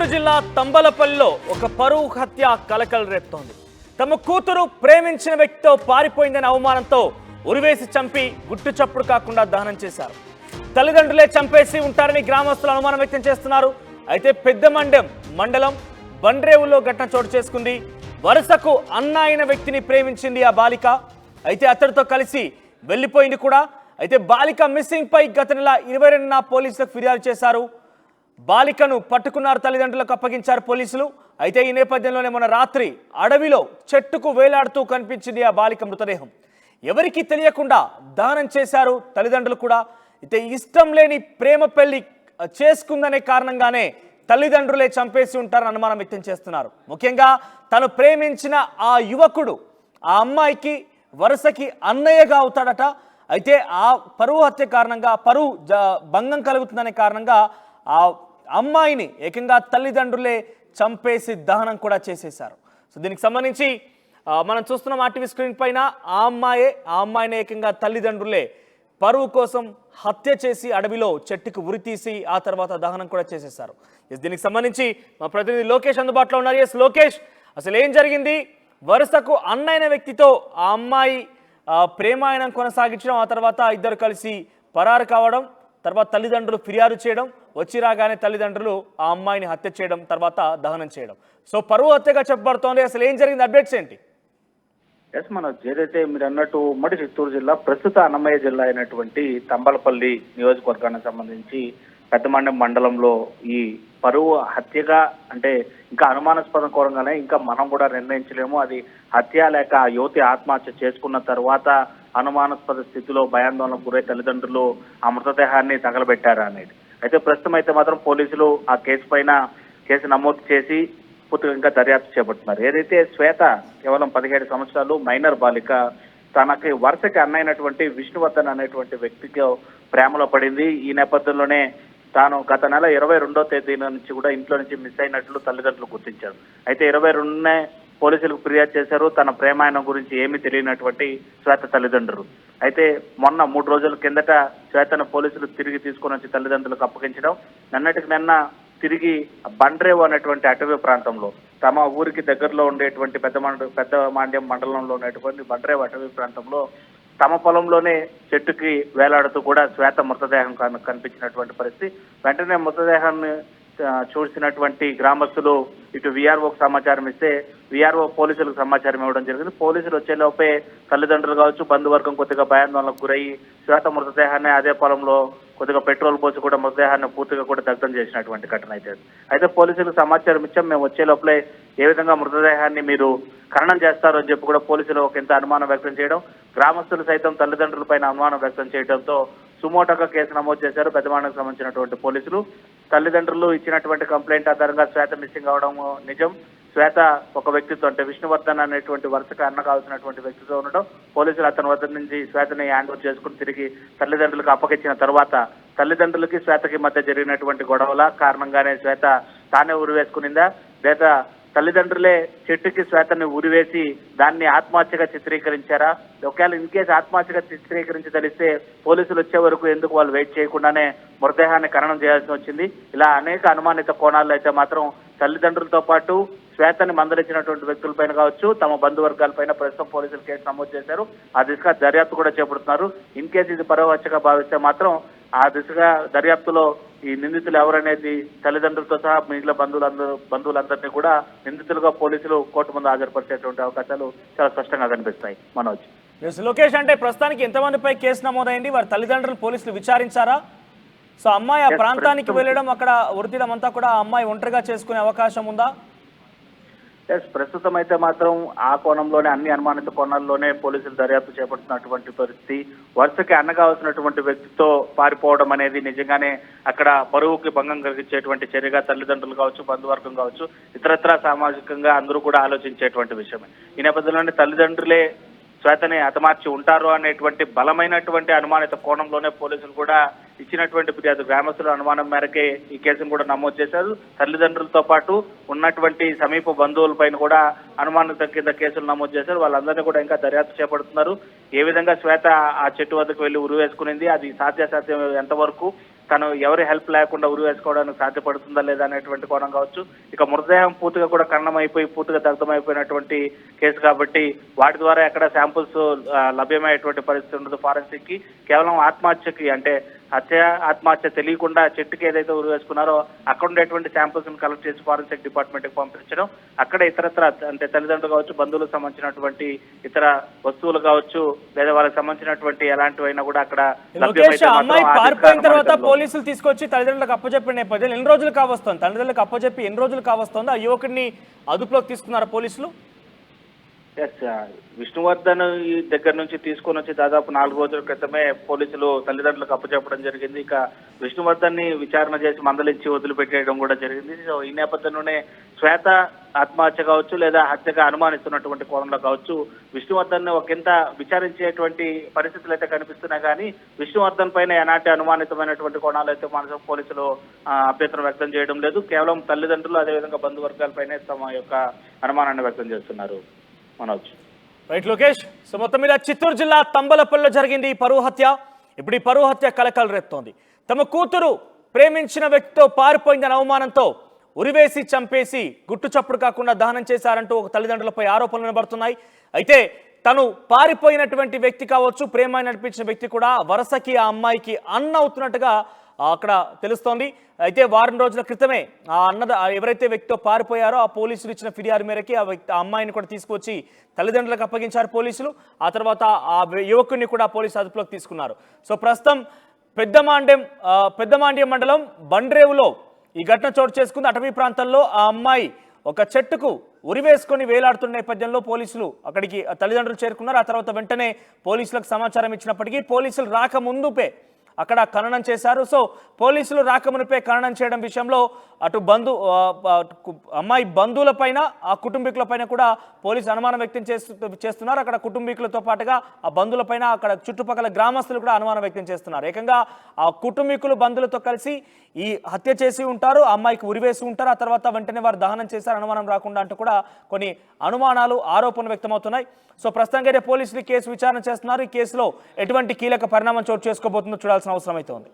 చిత్తూరు జిల్లా తంబలపల్లిలో ఒక పరువు హత్య కలకలం రేపుతోంది. తమ కూతురు ప్రేమించిన వ్యక్తితో పారిపోయిందనే అవమానంతో ఉరివేసి చంపి గుట్టు చప్పుడు కాకుండా దహనం చేశారు. తల్లిదండ్రులే చంపేసి ఉంటారని గ్రామస్తులు అనుమానం వ్యక్తం చేస్తున్నారు. అయితే మండలం బండ్రేవులో ఘటన చోటు చేసుకుంది. వరుసకు అన్న అయిన వ్యక్తిని ప్రేమించింది ఆ బాలిక. అయితే అతడితో కలిసి వెళ్లిపోయింది కూడా. అయితే బాలిక మిస్సింగ్ పై గత నెల 22న పోలీసులకు ఫిర్యాదు చేశారు. బాలికను పట్టుకున్నారు, తల్లిదండ్రులకు అప్పగించారు పోలీసులు. అయితే ఈ నేపథ్యంలోనే మొన్న రాత్రి అడవిలో చెట్టుకు వేలాడుతూ కనిపించింది ఆ బాలిక మృతదేహం. ఎవరికి తెలియకుండా దహనం చేశారు తల్లిదండ్రులు కూడా. అయితే ఇష్టం లేని ప్రేమ పెళ్లి చేసుకుందనే కారణంగానే తల్లిదండ్రులే చంపేసి ఉంటారని అనుమానం వ్యక్తం చేస్తున్నారు. ముఖ్యంగా తను ప్రేమించిన ఆ యువకుడు ఆ అమ్మాయికి వరుసకి అన్నయ్యగా అవుతాడట. అయితే ఆ పరువు హత్య కారణంగా పరువు భంగం కలుగుతుందనే కారణంగా ఆ అమ్మాయిని ఏకంగా తల్లిదండ్రులే చంపేసి దహనం కూడా చేసేశారు. సో దీనికి సంబంధించి మనం చూస్తున్నాం ఆర్టీవీ స్క్రీన్ పైన ఆ అమ్మాయిని ఏకంగా తల్లిదండ్రులే పరువు కోసం హత్య చేసి అడవిలో చెట్టుకు ఉరితీసి ఆ తర్వాత దహనం కూడా చేసేశారు. దీనికి సంబంధించి మా ప్రతినిధి లోకేష్ అందుబాటులో ఉన్నారు. ఎస్ లోకేష్, అసలు ఏం జరిగింది? వరుసకు అన్నైన వ్యక్తితో ఆ అమ్మాయి ప్రేమాయణం కొనసాగించడం, ఆ తర్వాత ఇద్దరు కలిసి పరారు కావడం, తర్వాత తల్లిదండ్రులు ఫిర్యాదు చేయడం, వచ్చి రాగానే తల్లిదండ్రులు ఆ అమ్మాయిని హత్య చేయడం, తర్వాత దహనం చేయడం. సో పరువు హత్యగా చెప్పబడుతోంది. అసలు ఏం జరిగింది? అప్డేట్స్ ఏంటి? ఎస్, ఏదైతే మీరు అన్నట్టు ఉమ్మడి చిత్తూరు జిల్లా ప్రస్తుత అన్నమయ్య జిల్లా అయినటువంటి తంబలపల్లి నియోజకవర్గానికి సంబంధించి పెద్దమండం మండలంలో ఈ పరువు హత్యగా, అంటే ఇంకా అనుమానాస్పదం కోరంగానే ఇంకా మనం కూడా నిర్ణయించలేము అది హత్య లేక ఆ యువతి ఆత్మహత్య చేసుకున్న తర్వాత అనుమానాస్పద స్థితిలో భయాందోళనకు గురై తల్లిదండ్రులు ఆ మృతదేహాన్ని తగలబెట్టారా అనేది. అయితే ప్రస్తుతం అయితే మాత్రం పోలీసులు ఆ కేసు నమోదు చేసి పూర్తిగా ఇంకా దర్యాప్తు చేపడుతున్నారు. ఏదైతే శ్వేత కేవలం 17 సంవత్సరాలు మైనర్ బాలిక తనకి వరుసకి అన్నైనటువంటి విష్ణువర్ధన్ అనేటువంటి వ్యక్తికి ప్రేమలో పడింది. ఈ నేపథ్యంలోనే తాను గత నెల 22వ తేదీ నుంచి కూడా ఇంట్లో నుంచి మిస్ అయినట్లు తల్లిదండ్రులు గుర్తించారు. అయితే 22నే పోలీసులకు ఫిర్యాదు చేశారు తన ప్రేమాయణం గురించి ఏమీ తెలియనటువంటి శ్వేత తల్లిదండ్రులు. అయితే మొన్న 3 రోజుల కిందట శ్వేతను పోలీసులు తిరిగి తీసుకొని వచ్చి తల్లిదండ్రులకు అప్పగించడం, నిన్న తిరిగి బండ్రేవు అనేటువంటి అటవీ ప్రాంతంలో తమ ఊరికి దగ్గరలో ఉండేటువంటి పెద్ద మాండ్యం మండలంలో ఉన్నటువంటి బండ్రేవు అటవీ ప్రాంతంలో తమ పొలంలోనే చెట్టుకి వేలాడుతూ కూడా శ్వేత మృతదేహం కనిపించినటువంటి పరిస్థితి. వెంటనే మృతదేహాన్ని చూసినటువంటి గ్రామస్తులు ఇటు విఆర్ఓకి సమాచారం ఇస్తే విఆర్ఓ పోలీసులకు సమాచారం ఇవ్వడం జరిగింది. పోలీసులు వచ్చేలోపే తల్లిదండ్రులు కావచ్చు, బంధువర్గం కొద్దిగా భయాందోళనకు గురయ్యి శ్వేత మృతదేహాన్ని అదే పొలంలో కొద్దిగా పెట్రోల్ పోసి కూడా మృతదేహాన్ని పూర్తిగా కూడా దగ్ధం చేసినటువంటి ఘటన అయితే పోలీసులకు సమాచారం ఇచ్చాం, మేము వచ్చే లోపలే ఏ విధంగా మృతదేహాన్ని మీరు ఖననం చేస్తారు అని చెప్పి కూడా పోలీసులు ఒక ఇంత అనుమానం వ్యక్తం చేయడం, గ్రామస్తులు సైతం తల్లిదండ్రుల పైన అనుమానం వ్యక్తం చేయడంతో సుమోటోగా కేసు నమోదు చేశారు పెద్దమాండకు సంబంధించినటువంటి పోలీసులు. తల్లిదండ్రులు ఇచ్చినటువంటి కంప్లైంట్ ఆధారంగా శ్వేత మిస్సింగ్ అవడం నిజం. శ్వేత ఒక వ్యక్తితో, అంటే విష్ణువర్ధన్ అనేటువంటి వరుసగా అన్న కావాల్సినటువంటి వ్యక్తితో ఉండడం, పోలీసులు అతని వద్ద నుంచి శ్వేతని హ్యాండ్ ఓవర్ చేసుకుని తిరిగి తల్లిదండ్రులకు అప్పగించిన తర్వాత తల్లిదండ్రులకి శ్వేతకి మధ్య జరిగినటువంటి గొడవల కారణంగానే శ్వేత తానే ఉరివేసుకునిందా లేదా తల్లిదండ్రులే చెట్టుకి శ్వేతని ఉరివేసి దాన్ని ఆత్మహత్యగా చిత్రీకరించారా? ఒకవేళ ఇన్ కేసు ఆత్మహత్యగా చిత్రీకరించి తెలిస్తే పోలీసులు వచ్చే వరకు ఎందుకు వాళ్ళు వెయిట్ చేయకుండానే మృతదేహాన్ని ఖననం చేయాల్సి వచ్చింది? ఇలా అనేక అనుమానిత కోణాల్లో అయితే మాత్రం తల్లిదండ్రులతో పాటు శ్వేతని మందలించినటువంటి వ్యక్తులపైన కావచ్చు, తమ బంధువర్గాలపైన ప్రస్తుతం పోలీసులు కేసు నమోదు చేశారు. ఆ దిశగా దర్యాప్తు కూడా చేపడుతున్నారు. ఇన్ కేసు ఇది పరువు హత్యగా భావిస్తే మాత్రం ఆ దిశగా దర్యాప్తులో ఈ నిందితులు ఎవరనేది తల్లిదండ్రులతో సహా మిగిలిన బంధువులందరినీ కూడా నిందితులుగా పోలీసులు కోర్టు ముందు హాజరుపరిచేటువంటి అవకాశాలు చాలా స్పష్టంగా కనిపిస్తాయి. మనోజ్. లోకేష్, అంటే ప్రస్తుతానికి ఎంతమందిపై కేసు నమోదైంది? వారి తల్లిదండ్రులు పోలీసులు విచారించారా? సో అమ్మాయి ఆ ప్రాంతానికి వెళ్ళడం, అక్కడ ఉరితీయడం అంతా కూడా ఆ అమ్మాయి ఒంటరిగా చేసుకునే అవకాశం ఉందా? ప్రస్తుతం అయితే మాత్రం ఆ కోణంలోనే, అన్ని అనుమానిత కోణాల్లోనే పోలీసులు దర్యాప్తు చేపడుతున్నటువంటి పరిస్థితి. వరుసకి అన్న కావాల్సినటువంటి వ్యక్తితో పారిపోవడం అనేది నిజంగానే అక్కడ పరువుకి భంగం కలిగించేటువంటి చర్యగా తల్లిదండ్రులు కావచ్చు, బంధువర్గం కావచ్చు, ఇతరత్రా సామాజికంగా అందరూ కూడా ఆలోచించేటువంటి విషయమే. ఈ నేపథ్యంలోనే తల్లిదండ్రులే శ్వేతని హతమార్చి ఉంటారు అనేటువంటి బలమైనటువంటి అనుమానిత కోణంలోనే పోలీసులు కూడా ఇచ్చినటువంటి ఫిర్యాదు, గ్రామస్తుల అనుమానం మేరకే ఈ కేసును కూడా నమోదు చేశారు. తల్లిదండ్రులతో పాటు ఉన్నటువంటి సమీప బంధువులపైన కూడా అనుమానిత కింద కేసులు నమోదు చేశారు. వాళ్ళందరినీ కూడా ఇంకా దర్యాప్తు చేపడుతున్నారు. ఏ విధంగా శ్వేత ఆ చెట్టు వద్దకు వెళ్లి ఉరివేసుకునింది, అది సాధ్యాసాధ్యం ఎంతవరకు, తను ఎవరి హెల్ప్ లేకుండా ఉరి వేసుకోవడానికి సాధ్యపడుతుందా లేదా అనేటువంటి కోణం కావచ్చు. ఇక మృతదేహం పూర్తిగా కూడా ఖననమైపోయి పూర్తిగా దగ్ధమైపోయినటువంటి కేసు కాబట్టి వాటి ద్వారా ఎక్కడ శాంపుల్స్ లభ్యమయ్యేటువంటి పరిస్థితి ఉండదు ఫారెన్సిక్ కి. కేవలం ఆత్మహత్యకి అంటే ఆత్మహత్య తెలియకుండా చెట్టుకి ఏదైతే ఉరి వేసుకున్నారో అక్కడ ఉండేటువంటి శాంపుల్స్ ను కలెక్ట్ చేసి ఫారెన్సిక్ డిపార్ట్మెంట్ కి పంపించడం, అక్కడ ఇతరత్ర అంటే తల్లిదండ్రులు కావచ్చు, బంధువులకు సంబంధించినటువంటి ఇతర వస్తువులు కావచ్చు, లేదా వాళ్ళకి సంబంధించినటువంటి ఎలాంటివైనా కూడా అక్కడ అమ్మాయి పారిపోయిన తర్వాత పోలీసులు తీసుకొచ్చి తల్లిదండ్రులకు అప్పచెప్పిన నేపథ్యంలో ఎన్ని రోజులు కావస్తుంది, తల్లిదండ్రులకు అప్పచెప్పి ఎన్ని రోజులు కావస్తుంది, ఆ యువకుడిని అదుపులోకి తీసుకున్నారా పోలీసులు? ఎస్, విష్ణువర్ధన్ ఈ దగ్గర నుంచి తీసుకొని వచ్చి దాదాపు 4 రోజుల క్రితమే పోలీసులు తల్లిదండ్రులకు అప్పచెప్పడం జరిగింది. ఇక విష్ణువర్ధన్ ని విచారణ చేసి మందలించి వదిలిపెట్టేయడం కూడా జరిగింది. సో ఈ నేపథ్యంలోనే శ్వేత ఆత్మహత్య కావచ్చు లేదా హత్యగా అనుమానిస్తున్నటువంటి కోణంలో కావచ్చు విష్ణువర్ధన్ ని ఒకంత విచారించేటువంటి పరిస్థితులు అయితే కనిపిస్తున్నాయి. కానీ విష్ణువర్ధన్ పైన ఎలాంటి అనుమానితమైనటువంటి కోణాలు అయితే మన పోలీసులు అభ్యంతరం వ్యక్తం చేయడం లేదు. కేవలం తల్లిదండ్రులు అదేవిధంగా బంధువర్గాలపైనే తమ యొక్క అనుమానాన్ని వ్యక్తం చేస్తున్నారు. మనోజ్. రైట్ లోకేష్. సో మొత్తం మీద చిత్తూరు జిల్లా తంబలపల్లిలో జరిగింది ఈ పరువు హత్య. ఇప్పుడు ఈ పరువు హత్య కలకలు రేపుతోంది. తమ కూతురు ప్రేమించిన వ్యక్తితో పారిపోయిందనే అవమానంతో ఉరివేసి చంపేసి గుట్టు చప్పుడు కాకుండా దహనం చేశారంటూ ఒక తల్లిదండ్రులపై ఆరోపణలు వినబడుతున్నాయి. అయితే తను పారిపోయినటువంటి వ్యక్తి కావచ్చు, ప్రేమ నడిపించిన వ్యక్తి కూడా వరుసకి ఆ అమ్మాయికి అన్న అవుతున్నట్టుగా అక్కడ తెలుస్తోంది. అయితే వారం రోజుల క్రితమే ఆ ఎవరైతే వ్యక్తితో పారిపోయారో ఆ పోలీసులు ఇచ్చిన ఫిర్యాదు మేరకి ఆ అమ్మాయిని కూడా తీసుకొచ్చి తల్లిదండ్రులకు అప్పగించారు పోలీసులు. ఆ తర్వాత ఆ యువకుడిని కూడా పోలీసు అదుపులోకి తీసుకున్నారు. సో ప్రస్తుతం పెద్దమాండ్యం మండలం బండ్రేవులో ఈ ఘటన చోటు చేసుకుంది. అటవీ ప్రాంతంలో ఆ అమ్మాయి ఒక చెట్టుకు ఉరివేసుకొని వేలాడుతున్న నేపథ్యంలో పోలీసులు అక్కడికి తల్లిదండ్రులు చేరుకున్నారు. ఆ తర్వాత వెంటనే పోలీసులకు సమాచారం ఇచ్చినప్పటికీ పోలీసులు రాకముందుపే అక్కడ ఖననం చేశారు. సో పోలీసులు రాకమునిపై ఖననం చేయడం విషయంలో అటు అమ్మాయి బంధువులపైన ఆ కుటుంబీకులపైన కూడా పోలీసు అనుమానం వ్యక్తం చేస్తున్నారు. అక్కడ కుటుంబీకులతో పాటుగా ఆ బంధువులపైన అక్కడ చుట్టుపక్కల గ్రామస్తులు కూడా అనుమానం వ్యక్తం చేస్తున్నారు. ఏకంగా ఆ కుటుంబీకులు బంధువులతో కలిసి ఈ హత్య చేసి ఉంటారు, ఆ అమ్మాయికి ఉరివేసి ఉంటారు, ఆ తర్వాత వెంటనే వారు దహనం చేశారు అనుమానం రాకుండా అంటూ కూడా కొన్ని అనుమానాలు ఆరోపణలు వ్యక్తమవుతున్నాయి. సో ప్రస్తుతంగా పోలీసులు కేసు విచారణ చేస్తున్నారు. ఈ కేసులో ఎటువంటి కీలక పరిణామం చోటు చేసుకోబోతుందో చూడాల్సిన అవసరం అయితే ఉంది.